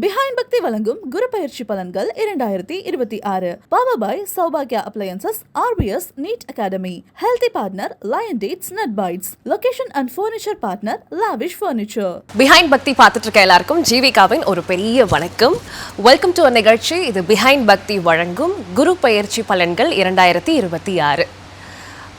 Behind Bhakti வழங்கும் குரு பயிற்சி பலன்கள் 2026 Power by Saubhagya Appliances RBS NEET Academy Healthy Partner Lion Dates Nut Bites Location and Furniture Partner Lavish Furniture Behind Bhakti பார்த்துட்டு இருக்க எல்லாருக்கும் ஜீவிகாவின் ஒரு பெரிய வணக்கம். வெல்கம் டு நிகழ்ச்சி. இது Behind Bhakti வழங்கும் குரு பயிற்சி பலன்கள் 2026.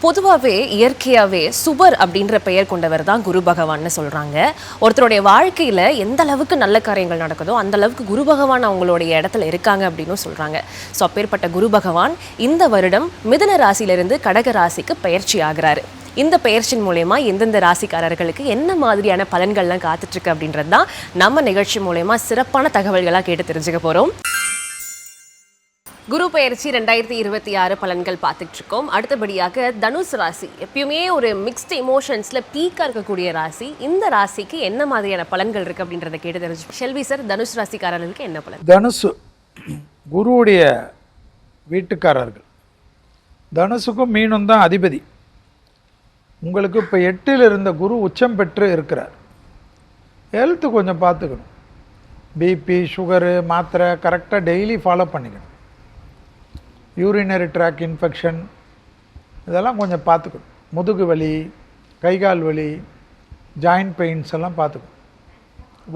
பொதுவாகவே இயற்கையாகவே சுபர் அப்படின்ற பெயர் கொண்டவர் தான் குரு பகவான்னு சொல்கிறாங்க. ஒருத்தருடைய வாழ்க்கையில் எந்த அளவுக்கு நல்ல காரியங்கள் நடக்குதோ அந்த அளவுக்கு குரு பகவான் அவங்களுடைய இடத்துல இருக்காங்க அப்படின்னு சொல்கிறாங்க. ஸோ அப்பேற்பட்ட குரு பகவான் இந்த வருடம் மிதுன ராசியிலிருந்து கடக ராசிக்கு பயிற்சி ஆகிறாரு. இந்த பெயர்ச்சியின் மூலயமா எந்தெந்த ராசிக்காரர்களுக்கு என்ன மாதிரியான பலன்கள்லாம் காத்துட்ருக்கு அப்படின்றது தான் நம்ம நிகழ்ச்சி மூலயமா சிறப்பான தகவல்களாக கேட்டு தெரிஞ்சுக்க போகிறோம். குரு பயிற்சி 2026 பலன்கள் பார்த்துட்டு இருக்கோம். அடுத்தபடியாக தனுஷ் ராசி, எப்பயுமே ஒரு மிக்ஸ்டு இமோஷன்ஸில் பீக்காக இருக்கக்கூடிய ராசி. இந்த ராசிக்கு என்ன மாதிரியான பலன்கள் இருக்குது அப்படின்றத கேட்டு தெரிஞ்சு ஷெல்வி சார், தனுஷ் ராசிக்காரர்களுக்கு என்ன பலன்? தனுசு குருவுடைய வீட்டுக்காரர்கள். தனுசுக்கும் மீனும் தான் அதிபதி. உங்களுக்கு இப்போ 8ல் இருந்த குரு உச்சம் பெற்று இருக்கிறார். ஹெல்த்து கொஞ்சம் பார்த்துக்கணும். பிபி சுகரு மாத்திரை கரெக்டாக டெய்லி ஃபாலோ பண்ணிக்கணும். யூரினரி ட்ராக் இன்ஃபெக்ஷன் இதெல்லாம் கொஞ்சம் பார்த்துக்கணும். முதுகு வலி, கைகால் வலி, ஜாயிண்ட் பெயின்ஸ் எல்லாம் பார்த்துக்கணும்.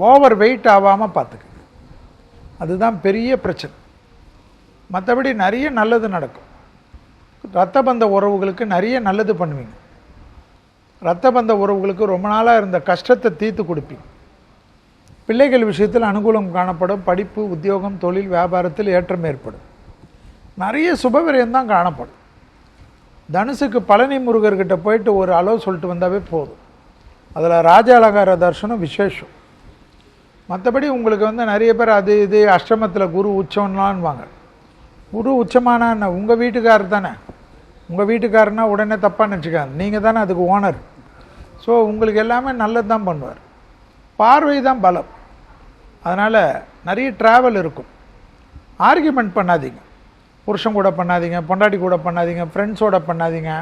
ஓவர் வெயிட் ஆகாமல் பார்த்துக்கணும். அதுதான் பெரிய பிரச்சனை. மற்றபடி நிறைய நல்லது நடக்கும். இரத்த பந்த உறவுகளுக்கு நிறைய நல்லது பண்ணுவீங்க. இரத்த பந்த உறவுகளுக்கு ரொம்ப நாளாக இருந்த கஷ்டத்தை தீர்த்து கொடுப்பீங்க. பிள்ளைகள் விஷயத்தில் அனுகூலம் காணப்படும். படிப்பு, உத்தியோகம், தொழில், வியாபாரத்தில் ஏற்றம் ஏற்படும். நிறைய சுபவிரயம் தான் காணப்படும். தனுசுக்கு பழனி முருகர்கிட்ட போயிட்டு ஒரு அளவு சொல்லிட்டு வந்தாவே போதும். அதில் ராஜ அலங்கார தரிசனம் விசேஷம். மற்றபடி உங்களுக்கு நிறைய பேர் அது இது அஷ்டமத்தில் குரு உச்சம்லான்வாங்க. குரு உச்சமான உங்கள் வீட்டுக்காரர் தானே. உங்கள் வீட்டுக்காரனா உடனே தப்பாக நினச்சிக்காங்க. நீங்கள் தானே அதுக்கு ஓனர். ஸோ உங்களுக்கு எல்லாமே நல்லது தான் பண்ணுவார். பார்வை தான் பலம். அதனால் நிறைய ட்ராவல் இருக்கும். ஆர்கியூமெண்ட் பண்ணாதீங்க. புருஷன் கூட பண்ணாதீங்க, பொண்டாட்டி கூட பண்ணாதீங்க, ஃப்ரெண்ட்ஸோட பண்ணாதீங்க.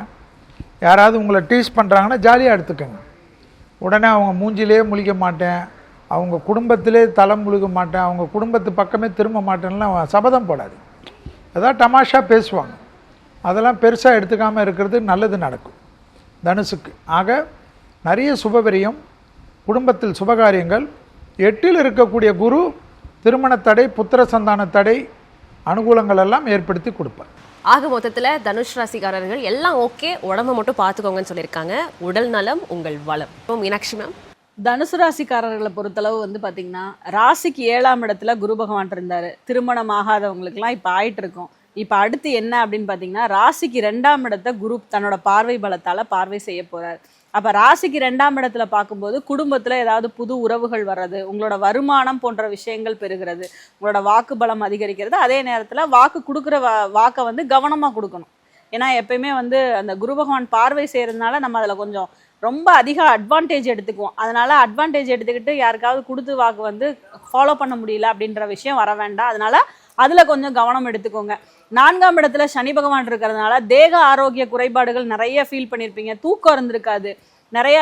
யாராவது உங்களை டீஸ் பண்ணுறாங்கன்னா ஜாலியாக எடுத்துக்கோங்க. உடனே அவங்க மூஞ்சிலே முழிக்க மாட்டேன், அவங்க குடும்பத்திலே தலம் முழுக மாட்டேன், அவங்க குடும்பத்து பக்கமே திரும்ப மாட்டேன்லாம் சபதம் போடாது. அதான் தமாஷா பேசுவாங்க. அதெல்லாம் பெருசாக எடுத்துக்காமல் இருக்கிறது நல்லது நடக்கும் தனுசுக்கு. ஆக நிறைய சுபவிரியம், குடும்பத்தில் சுபகாரியங்கள். 8ல் இருக்கக்கூடிய குரு திருமண தடை, புத்திர சந்தான தடை, அனுகூலங்கள் எல்லாம் ஏற்படுத்தி கொடுப்பார். ஆக மொத்தத்தில் தனுஷ் ராசிக்காரர்கள் எல்லாம் ஓகே, உடம்பை மட்டும் பார்த்துக்கோங்கன்னு சொல்லியிருக்காங்க. உடல் நலம் உங்கள் வளம். மீனாட்சி மேம், தனுசு ராசிக்காரர்களை பொறுத்தளவு பார்த்தீங்கன்னா ராசிக்கு 7ஆம் இடத்துல குரு பகவான் இருந்தார். திருமணம் ஆகாதவங்களுக்குலாம் இப்போ ஆயிட்டு இருக்கும். இப்போ அடுத்து என்ன அப்படின்னு பார்த்தீங்கன்னா ராசிக்கு 2ஆம் இடத்தை குரு தன்னோட பார்வை பலத்தால் பார்வை செய்ய போகிறார். அப்போ ராசிக்கு 2ஆம் இடத்துல பார்க்கும்போது குடும்பத்தில் ஏதாவது புது உறவுகள் வர்றது, உங்களோட வருமானம் போன்ற விஷயங்கள் பெறுகிறது, உங்களோட வாக்கு பலம் அதிகரிக்கிறது. அதே நேரத்தில் வாக்கு கொடுக்குற வாக்கை கவனமாக கொடுக்கணும். ஏன்னா எப்பயுமே அந்த குரு பகவான் பார்வை செய்கிறதுனால நம்ம அதில் கொஞ்சம் ரொம்ப அதிக அட்வான்டேஜ் எடுத்துக்குவோம். அதனால் அட்வான்டேஜ் எடுத்துக்கிட்டு யாருக்காவது கொடுத்து வாக்கு ஃபாலோ பண்ண முடியல அப்படின்ற விஷயம் வர வேண்டாம். அதனால் அதில் கொஞ்சம் கவனம் எடுத்துக்கோங்க. 4ஆம் இடத்துல சனி பகவான் இருக்கிறதுனால தேக ஆரோக்கிய குறைபாடுகள் நிறைய ஃபீல் பண்ணியிருப்பீங்க. தூக்கம் இருந்திருக்காது, நிறைய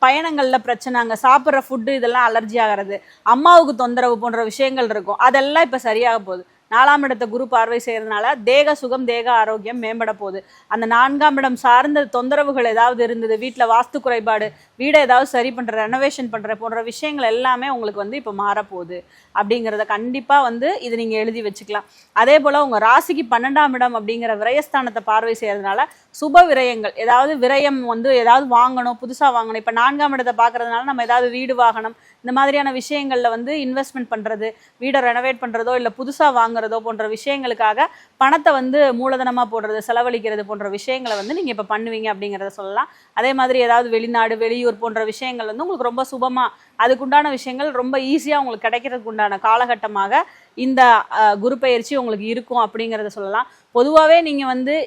பயணங்களில் பிரச்சனை, அங்கே சாப்பிட்ற ஃபுட்டு இதெல்லாம் அலர்ஜி ஆகிறது, அம்மாவுக்கு தொந்தரவு போன்ற விஷயங்கள் இருக்கும். அதெல்லாம் இப்போ சரியாக போகுது. 4ஆம் இடத்தை குரு பார்வை செய்கிறதுனால தேக சுகம், தேக ஆரோக்கியம் மேம்பட போகுது. அந்த 4ஆம் இடம் சார்ந்த தொந்தரவுகள் ஏதாவது இருந்தது, வீட்டில் வாஸ்து குறைபாடு, வீடை ஏதாவது சரி பண்ணுற, ரெனோவேஷன் பண்ணுற போன்ற விஷயங்கள் எல்லாமே உங்களுக்கு இப்போ மாறப்போகுது. அப்படிங்கிறத கண்டிப்பாக இது நீங்கள் எழுதி வச்சுக்கலாம். அதே போல் உங்கள் ராசிக்கு 12ஆம் இடம் அப்படிங்கிற விரயஸ்தானத்தை பார்வை செய்கிறதுனால சுப விரயங்கள், ஏதாவது விரயம் ஏதாவது வாங்கணும், புதுசாக வாங்கணும். இப்போ 4ஆம் இடத்தை பார்க்கறதுனால நம்ம ஏதாவது வீடு வாகனம் இந்த மாதிரியான விஷயங்களில் இன்வெஸ்ட்மெண்ட் பண்ணுறது, வீடை ரெனோவேட் பண்ணுறதோ இல்லை புதுசாக வாங்குறதோ போன்ற விஷயங்களுக்காக பணத்தை மூலதனமாக போடுறது, செலவழிக்கிறது போன்ற விஷயங்களை நீங்கள் இப்போ பண்ணுவீங்க அப்படிங்கிறத சொல்லலாம். அதே மாதிரி ஏதாவது வெளிநாடு, வெளியூர் போன்ற விஷயங்கள் உங்களுக்கு ரொம்ப சுபமாக, அதுக்குண்டான விஷயங்கள் ரொம்ப ஈஸியாக உங்களுக்கு கிடைக்கிறதுக்கு உண்டான காலகட்டமாக இந்த குரு பயிற்சி உங்களுக்கு இருக்கும் அப்படிங்கிறத சொல்லலாம். பொதுவாகவே நீங்கள்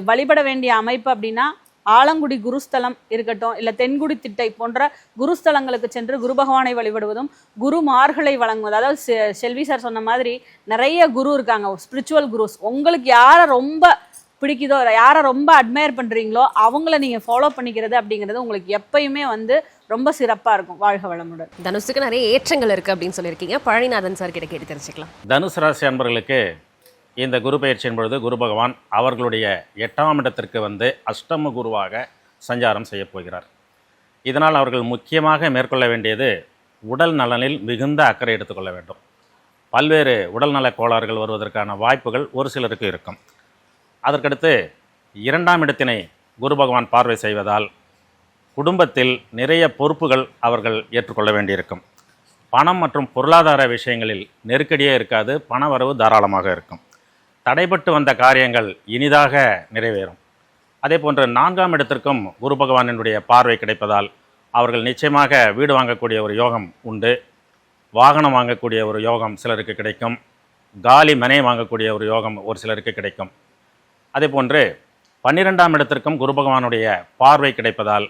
வழிபட வேண்டிய அமைப்பு அப்படின்னா ஆலங்குடி குருஸ்தலம் இருக்கட்டும், இல்லை தென்குடி திட்டை போன்ற குருஸ்தலங்களுக்கு சென்று குரு பகவானை வழிபடுவதும், குருமார்களை வழங்குவது. அதாவது செல்வி சார் சொன்ன மாதிரி நிறைய குரு இருக்காங்க, ஸ்பிரிச்சுவல் குருஸ். உங்களுக்கு யாரை ரொம்ப பிடிக்குதோ, யாரை ரொம்ப அட்மையர் பண்ணுறீங்களோ அவங்கள நீங்கள் ஃபாலோ பண்ணிக்கிறது அப்படிங்கிறது உங்களுக்கு எப்பயுமே ரொம்ப சிறப்பா இருக்கும். வாழ்க வளமுடன். தனுசுக்கு நிறைய ஏற்றங்கள் இருக்கு அப்படின்னு சொல்லியிருக்கீங்க. பழனிநாதன் சார் கிட்ட கேட்டு தெரிஞ்சுக்கலாம். தனுசு ராசி அன்பர்களுக்கு இந்த குரு பயிற்சியின் பொழுது குரு பகவான் அவர்களுடைய 8ஆம் இடத்திற்கு வந்து அஷ்டம குருவாக சஞ்சாரம் செய்ய போகிறார். இதனால் அவர்கள் முக்கியமாக மேற்கொள்ள வேண்டியது உடல் நலனில் மிகுந்த அக்கறை எடுத்துக்கொள்ள வேண்டும். பல்வேறு உடல்நல கோளாறுகள் வருவதற்கான வாய்ப்புகள் ஒரு சிலருக்கு இருக்கும். அதற்கடுத்து 2ஆம் இடத்தினை குரு பகவான் பார்வை செய்வதால் குடும்பத்தில் நிறைய பொறுப்புகள் அவர்கள் ஏற்றுக்கொள்ள வேண்டியிருக்கும். பணம் மற்றும் பொருளாதார விஷயங்களில் நெருக்கடியே இருக்காது, பண வரவு தாராளமாக இருக்கும். தடைபட்டு வந்த காரியங்கள் இனிதாக நிறைவேறும். அதே போன்று 4ஆம் இடத்திற்கும் குரு பகவானினுடைய பார்வை கிடைப்பதால் அவர்கள் நிச்சயமாக வீடு வாங்கக்கூடிய ஒரு யோகம் உண்டு, வாகனம் வாங்கக்கூடிய ஒரு யோகம் சிலருக்கு கிடைக்கும், காலி மனை வாங்கக்கூடிய ஒரு யோகம் ஒரு சிலருக்கு கிடைக்கும். அதே போன்று 12ஆம் இடத்திற்கும் குரு பகவானுடைய பார்வை கிடைப்பதால்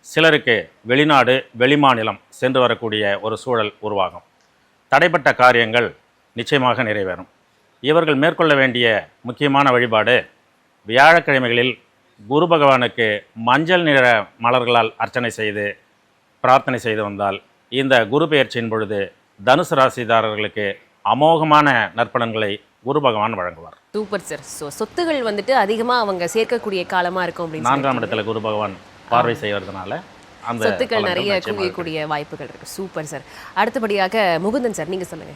சிலருக்கு வெளிநாடு வெளிமாநிலம் சென்று வரக்கூடிய ஒரு சூழல் உருவாகும். தடைப்பட்ட காரியங்கள் நிச்சயமாக நிறைவேறும். இவர்கள் மேற்கொள்ள வேண்டிய முக்கியமான வழிபாடு வியாழக்கிழமைகளில் குரு பகவானுக்கு மஞ்சள் நிற மலர்களால் அர்ச்சனை செய்து பிரார்த்தனை செய்து வந்தால் இந்த குரு பெயர்ச்சியின் பொழுது தனுசு ராசிதாரர்களுக்கு அமோகமான நற்பலன்களை குரு பகவான் வழங்குவார். Super sir. ஸோ சொத்துகள் வந்துட்டு அதிகமாக அவங்க சேர்க்கக்கூடிய காலமாக இருக்கும் அப்படின்னு 4ஆம் இடத்துல குரு பகவான் பார்வை செய்வதனால அந்த சொத்துக்கள் நிறைய குவியக்கூடிய வாய்ப்புகள் இருக்கு. Super sir. அடுத்தபடியாக முகுந்தன் சார், நீங்க சொல்லுங்க.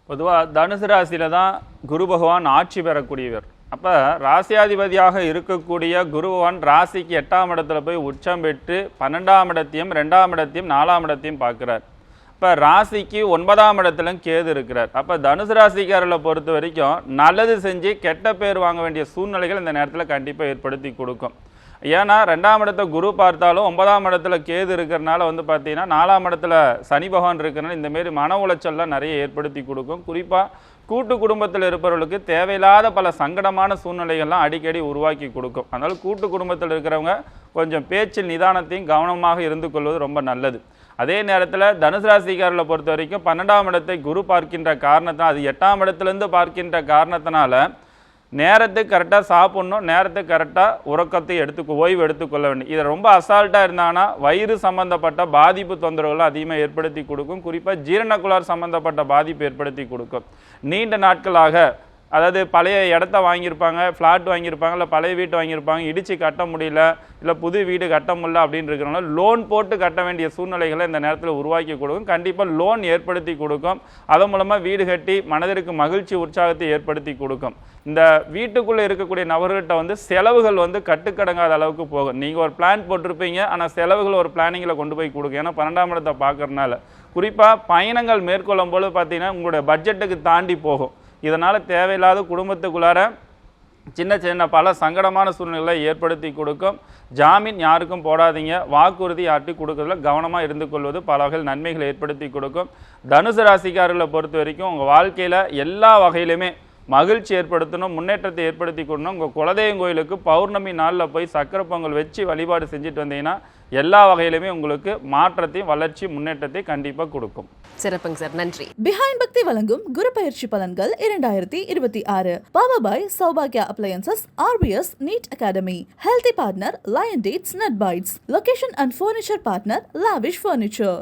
பொதுவாக தனுசு ராசியில தான் குரு பகவான் ஆட்சி பெறக்கூடியவர். அப்போ ராசியாதிபதியாக இருக்கக்கூடிய குரு பகவான் ராசிக்கு 8ஆம் இடத்துல போய் உச்சம் பெற்று 12ஆம் இடத்தையும் 2ஆம் இடத்தையும் 4ஆம் இடத்தையும் பார்க்குறார். இப்போ ராசிக்கு 9ஆம் இடத்துலையும் கேது இருக்கிறார். அப்போ தனுசு ராசிக்காரர்களை பொறுத்த வரைக்கும் நல்லது செஞ்சு கெட்ட பேர் வாங்க வேண்டிய சூழ்நிலைகள் இந்த நேரத்தில் கண்டிப்பாக ஏற்படுத்தி கொடுக்கும். ஏன்னா 2ஆம் இடத்தை குரு பார்த்தாலும் 9ஆம் இடத்துல கேது இருக்கிறனால வந்து பார்த்தீங்கன்னா 4ஆம் இடத்துல சனி பகவான் இருக்கிறனால இந்தமாரி மன உளைச்சல்லாம் நிறைய ஏற்படுத்தி கொடுக்கும். குறிப்பாக கூட்டு குடும்பத்தில் இருப்பவர்களுக்கு தேவையில்லாத பல சங்கடமான சூழ்நிலைகள்லாம் அடிக்கடி உருவாக்கி கொடுக்கும். அதனால் கூட்டு குடும்பத்தில் இருக்கிறவங்க கொஞ்சம் பேச்சில் நிதானத்தையும் கவனமாக இருந்து கொள்வது ரொம்ப நல்லது. அதே நேரத்தில் தனுசு ராசிக்காரர்களை பொறுத்த வரைக்கும் 12ஆம் இடத்தை குரு பார்க்கின்ற காரணத்தினால், அது 8ஆம் இடத்துலேருந்து பார்க்கின்ற காரணத்தினால நேரத்துக்கு கரெக்டாக சாப்பிட்ணும், நேரத்துக்கு கரெக்டாக ஓய்வு எடுத்துக்கொள்ள வேண்டும். இதை ரொம்ப அசால்ட்டாக இருந்தாங்கன்னா வயிறு சம்மந்தப்பட்ட பாதிப்பு தொந்தரவுகள் அதிகமாக ஏற்படுத்தி கொடுக்கும். குறிப்பாக ஜீரணக்குழார் சம்மந்தப்பட்ட பாதிப்பு ஏற்படுத்தி கொடுக்கும். நீண்ட நாட்களாக, அதாவது பழைய இடத்த வாங்கியிருப்பாங்க, ஃப்ளாட் வாங்கியிருப்பாங்க, இல்லை பழைய வீட்டு வாங்கியிருப்பாங்க, இடித்து கட்ட முடியல, இல்லை புது வீடு கட்ட முடியல அப்படின்னு இருக்கிறனால லோன் போட்டு கட்ட வேண்டிய சூழ்நிலைகளை இந்த நேரத்தில் உருவாக்கி கொடுக்கும். கண்டிப்பாக லோன் ஏற்படுத்தி கொடுக்கும். அதன் மூலமாக வீடு கட்டி மனதிற்கு மகிழ்ச்சி உற்சாகத்தை ஏற்படுத்தி கொடுக்கும். இந்த வீட்டுக்குள்ளே இருக்கக்கூடிய நபர்கிட்ட வந்து செலவுகள் வந்து கட்டுக்கடங்காத அளவுக்கு போகும். நீங்கள் ஒரு பிளான் போட்டிருப்பீங்க, ஆனால் செலவுகள் ஒரு பிளானிங்கில் கொண்டு போய் கொடுக்கும். ஏன்னா 12ஆம் இடத்தை பார்க்கறதுனால குறிப்பாக பயணங்கள் மேற்கொள்ளும் போது பார்த்தீங்கன்னா உங்களுடைய பட்ஜெட்டுக்கு தாண்டி போகும். இதனால் தேவையில்லாத குடும்பத்துக்குள்ளார சின்ன சின்ன பல சங்கடமான சூழ்நிலைகளை ஏற்படுத்தி கொடுக்கும். ஜாமீன் யாருக்கும் போடாதீங்க, வாக்குறுதி யார்ட்டையும் கொடுக்கறதுல கவனமாக இருந்து கொள்வது பல வகையில் நன்மைகளை ஏற்படுத்தி கொடுக்கும். தனுசு ராசிக்காரர்களை பொறுத்த வரைக்கும் உங்கள் வாழ்க்கையில் எல்லா வகையிலுமே மகிழ்ச்சி ஏற்படுத்தணும், முன்னேற்றத்தை ஏற்படுத்தி கொடுக்கணும். உங்கள் குலதெய்வம் கோயிலுக்கு பௌர்ணமி நாளில் போய் சக்கரை பொங்கல் வச்சு வழிபாடு செஞ்சுட்டு வந்தீங்கன்னா எல்லா வகையிலுமே உங்களுக்கு மாற்றத்தையும் வளர்ச்சி முன்னேற்றத்தை கண்டிப்பாக கொடுக்கும். சிறப்புங்க சார், நன்றி. பிஹைண்ட் பக்தி வழங்கும் குரு பயிற்சி பலன்கள் 2026 பவர் பை சௌபாக்யா appliances, RBS NEET academy, healthy partner lion dates nut bites, location and furniture partner lavish furniture.